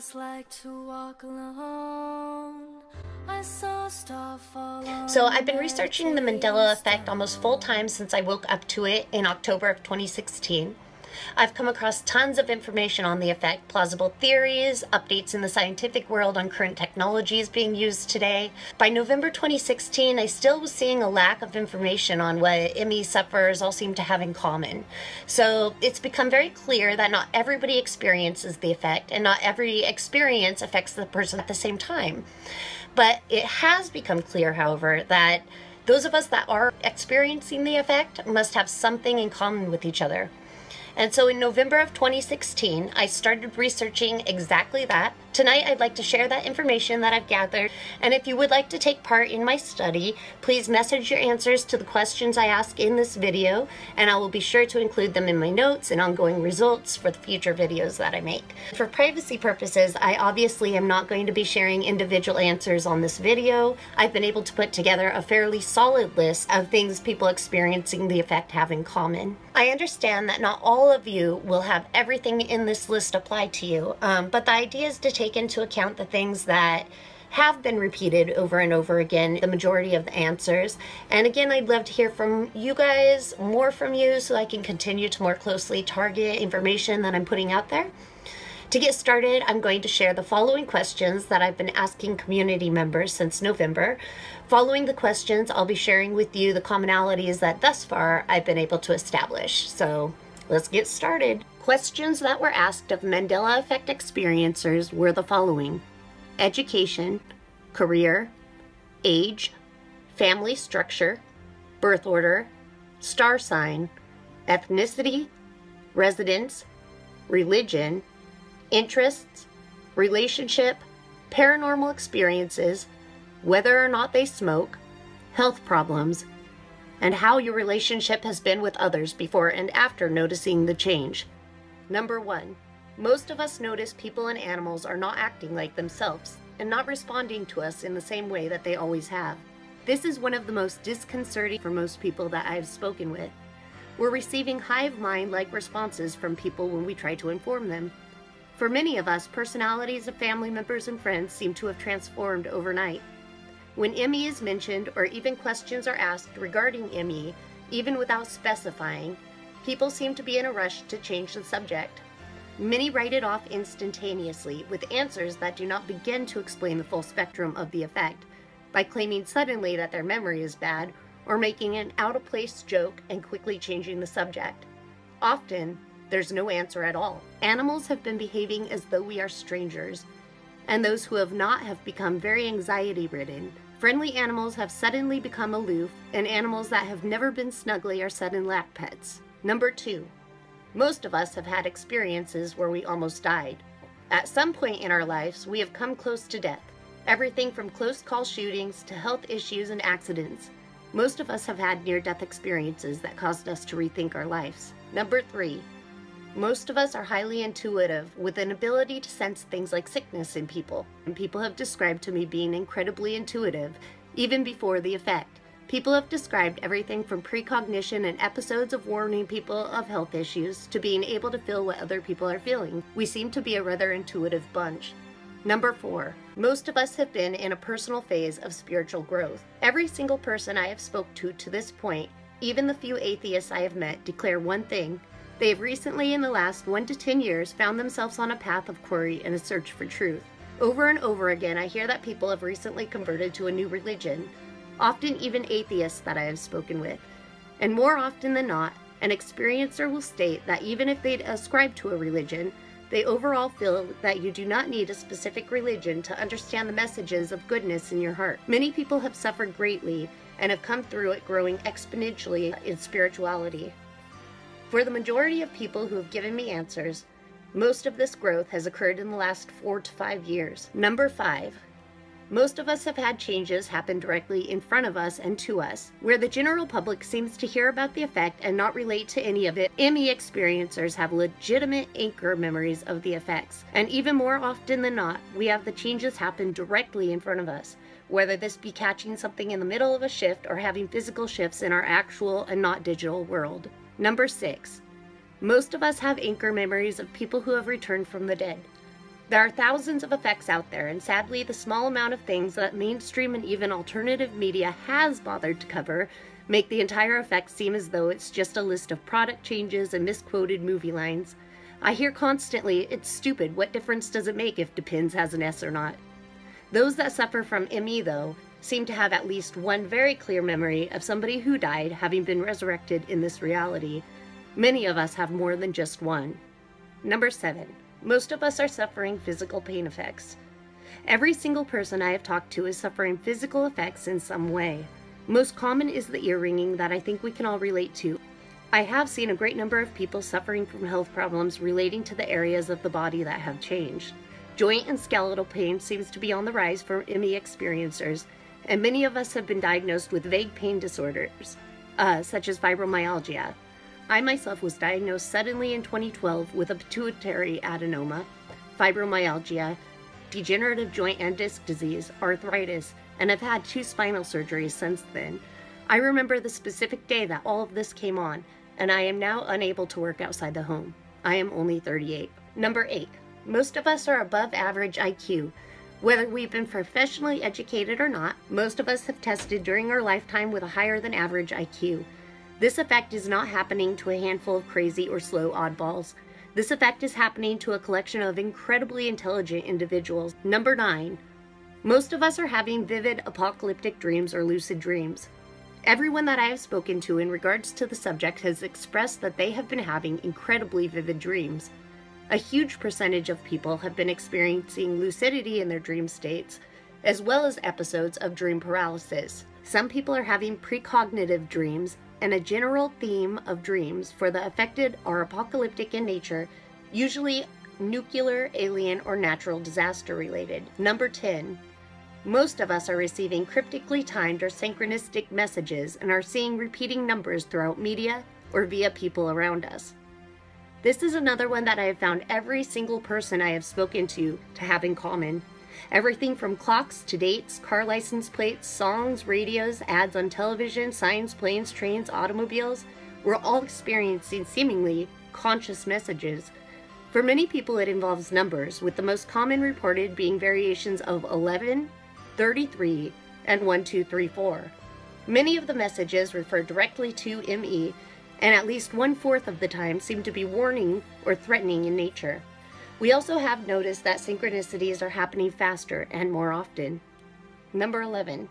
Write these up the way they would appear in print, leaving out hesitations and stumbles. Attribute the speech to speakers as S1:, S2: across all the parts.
S1: was like to walk alone. I saw a star fall on.
S2: So I've been researching the Mandela Effect almost full time since I woke up to it in October of 2016. I've come across tons of information on the effect, plausible theories, updates in the scientific world on current technologies being used today. By November 2016, I still was seeing a lack of information on what ME sufferers all seem to have in common. So it's become very clear that not everybody experiences the effect, and not every experience affects the person at the same time. But it has become clear, however, that those of us that are experiencing the effect must have something in common with each other. And so in November of 2016, I started researching exactly that. Tonight, I'd like to share that information that I've gathered. And if you would like to take part in my study, please message your answers to the questions I ask in this video, and I will be sure to include them in my notes and ongoing results for the future videos that I make. For privacy purposes, I obviously am not going to be sharing individual answers on this video. I've been able to put together a fairly solid list of things people experiencing the effect have in common. I understand that not all of you will have everything in this list apply to you, but the idea is to take into account the things that have been repeated over and over again, the majority of the answers. And again, I'd love to hear from you guys, more from you, so I can continue to more closely target information that I'm putting out there. To get started, I'm going to share the following questions that I've been asking community members since November. Following the questions, I'll be sharing with you the commonalities that thus far I've been able to establish. So let's get started. Questions that were asked of Mandela Effect experiencers were the following: education, career, age, family structure, birth order, star sign, ethnicity, residence, religion, interests, relationship, paranormal experiences, whether or not they smoke, health problems, and how your relationship has been with others before and after noticing the change. Number 1. Most of us notice people and animals are not acting like themselves and not responding to us in the same way that they always have. This is one of the most disconcerting for most people that I have spoken with. We're receiving hive mind-like responses from people when we try to inform them. For many of us, personalities of family members and friends seem to have transformed overnight. When ME is mentioned, or even questions are asked regarding ME, even without specifying, people seem to be in a rush to change the subject. Many write it off instantaneously with answers that do not begin to explain the full spectrum of the effect, by claiming suddenly that their memory is bad, or making an out-of-place joke and quickly changing the subject. Often, there's no answer at all. Animals have been behaving as though we are strangers, and those who have not have become very anxiety-ridden. Friendly animals have suddenly become aloof, and animals that have never been snuggly are sudden lap pets. Number 2. Most of us have had experiences where we almost died. At some point in our lives, we have come close to death. Everything from close call shootings to health issues and accidents. Most of us have had near-death experiences that caused us to rethink our lives. Number 3. Most of us are highly intuitive, with an ability to sense things like sickness in people. And people have described to me being incredibly intuitive, even before the effect. People have described everything from precognition and episodes of warning people of health issues to being able to feel what other people are feeling. We seem to be a rather intuitive bunch. Number 4. Most of us have been in a personal phase of spiritual growth. Every single person I have spoke to this point, even the few atheists I have met, declare one thing: they have recently, in the last 1 to 10 years, found themselves on a path of query and a search for truth. Over and over again, I hear that people have recently converted to a new religion, often even atheists that I have spoken with. And more often than not, an experiencer will state that even if they ascribe to a religion, they overall feel that you do not need a specific religion to understand the messages of goodness in your heart. Many people have suffered greatly and have come through it growing exponentially in spirituality. For the majority of people who have given me answers, most of this growth has occurred in the last 4 to 5 years. Number 5. Most of us have had changes happen directly in front of us and to us, where the general public seems to hear about the effect and not relate to any of it. ME experiencers have legitimate anchor memories of the effects, and even more often than not, we have the changes happen directly in front of us, whether this be catching something in the middle of a shift or having physical shifts in our actual and not digital world. Number 6. Most of us have anchor memories of people who have returned from the dead. There are thousands of effects out there, and sadly, the small amount of things that mainstream and even alternative media has bothered to cover make the entire effect seem as though it's just a list of product changes and misquoted movie lines. I hear constantly, it's stupid, what difference does it make if Depends has an S or not? Those that suffer from ME, though, seem to have at least one very clear memory of somebody who died having been resurrected in this reality. Many of us have more than just one. Number 7. Most of us are suffering physical pain effects. Every single person I have talked to is suffering physical effects in some way. Most common is the ear ringing that I think we can all relate to. I have seen a great number of people suffering from health problems relating to the areas of the body that have changed. Joint and skeletal pain seems to be on the rise for ME experiencers, and many of us have been diagnosed with vague pain disorders, such as fibromyalgia. I myself was diagnosed suddenly in 2012 with a pituitary adenoma, fibromyalgia, degenerative joint and disc disease, arthritis, and I've had 2 spinal surgeries since then. I remember the specific day that all of this came on, and I am now unable to work outside the home. I am only 38. Number 8. Most of us are above average IQ. Whether we've been professionally educated or not, most of us have tested during our lifetime with a higher than average IQ. This effect is not happening to a handful of crazy or slow oddballs. This effect is happening to a collection of incredibly intelligent individuals. Number 9. Most of us are having vivid apocalyptic dreams or lucid dreams. Everyone that I have spoken to in regards to the subject has expressed that they have been having incredibly vivid dreams. A huge percentage of people have been experiencing lucidity in their dream states, as well as episodes of dream paralysis. Some people are having precognitive dreams, and a general theme of dreams for the affected are apocalyptic in nature, usually nuclear, alien, or natural disaster related. Number 10. Most of us are receiving cryptically timed or synchronistic messages and are seeing repeating numbers throughout media or via people around us. This is another one that I have found every single person I have spoken to have in common. Everything from clocks to dates, car license plates, songs, radios, ads on television, signs, planes, trains, automobiles. We're all experiencing seemingly conscious messages. For many people it involves numbers, with the most common reported being variations of 11, 33, and 1234. Many of the messages refer directly to ME, and at least 1/4 of the time seem to be warning or threatening in nature. We also have noticed that synchronicities are happening faster and more often. Number 11.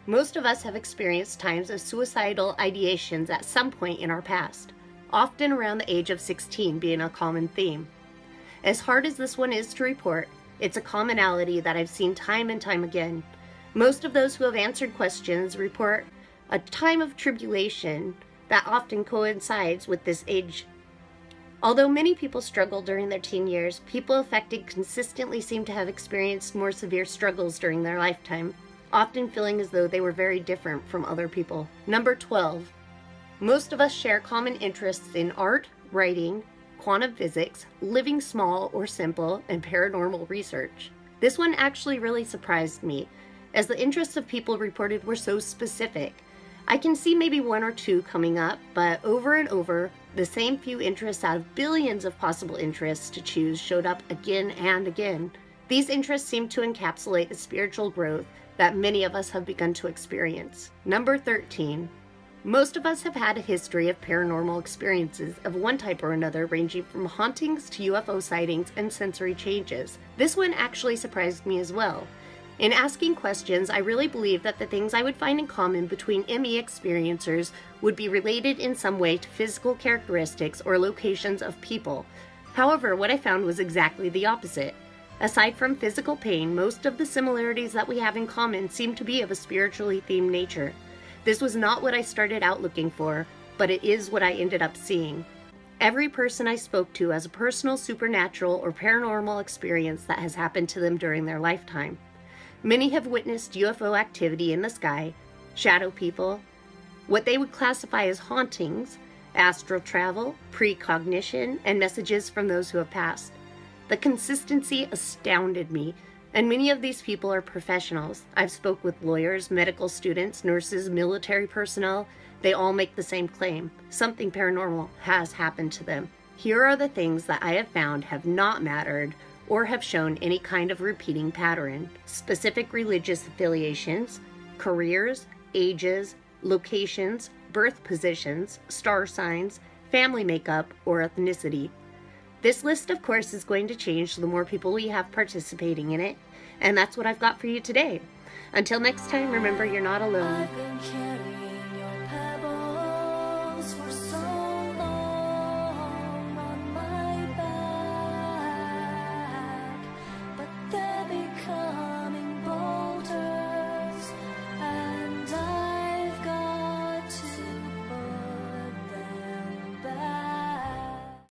S2: Most of us have experienced times of suicidal ideations at some point in our past, often around the age of 16 being a common theme. As hard as this one is to report, it's a commonality that I've seen time and time again. Most of those who have answered questions report a time of tribulation that often coincides with this age. Although many people struggle during their teen years, people affected consistently seem to have experienced more severe struggles during their lifetime, often feeling as though they were very different from other people. Number 12. Most of us share common interests in art, writing, quantum physics, living small or simple, and paranormal research. This one actually really surprised me, as the interests of people reported were so specific. I can see maybe 1 or 2 coming up, but over and over, the same few interests out of billions of possible interests to choose showed up again and again. These interests seem to encapsulate the spiritual growth that many of us have begun to experience. Number 13. Most of us have had a history of paranormal experiences of one type or another, ranging from hauntings to UFO sightings and sensory changes. This one actually surprised me as well. In asking questions, I really believe that the things I would find in common between ME experiencers would be related in some way to physical characteristics or locations of people. However, what I found was exactly the opposite. Aside from physical pain, most of the similarities that we have in common seem to be of a spiritually themed nature. This was not what I started out looking for, but it is what I ended up seeing. Every person I spoke to has a personal supernatural or paranormal experience that has happened to them during their lifetime. Many have witnessed UFO activity in the sky, shadow people, what they would classify as hauntings, astral travel, precognition, and messages from those who have passed. The consistency astounded me, and many of these people are professionals. I've spoke with lawyers, medical students, nurses, military personnel. They all make the same claim. Something paranormal has happened to them. Here are the things that I have found have not mattered or have shown any kind of repeating pattern, specific religious affiliations, careers, ages, locations, birth positions, star signs, family makeup, or ethnicity. This list, of course, is going to change the more people we have participating in it, and that's what I've got for you today. Until next time, remember, you're not alone.
S1: I've been carrying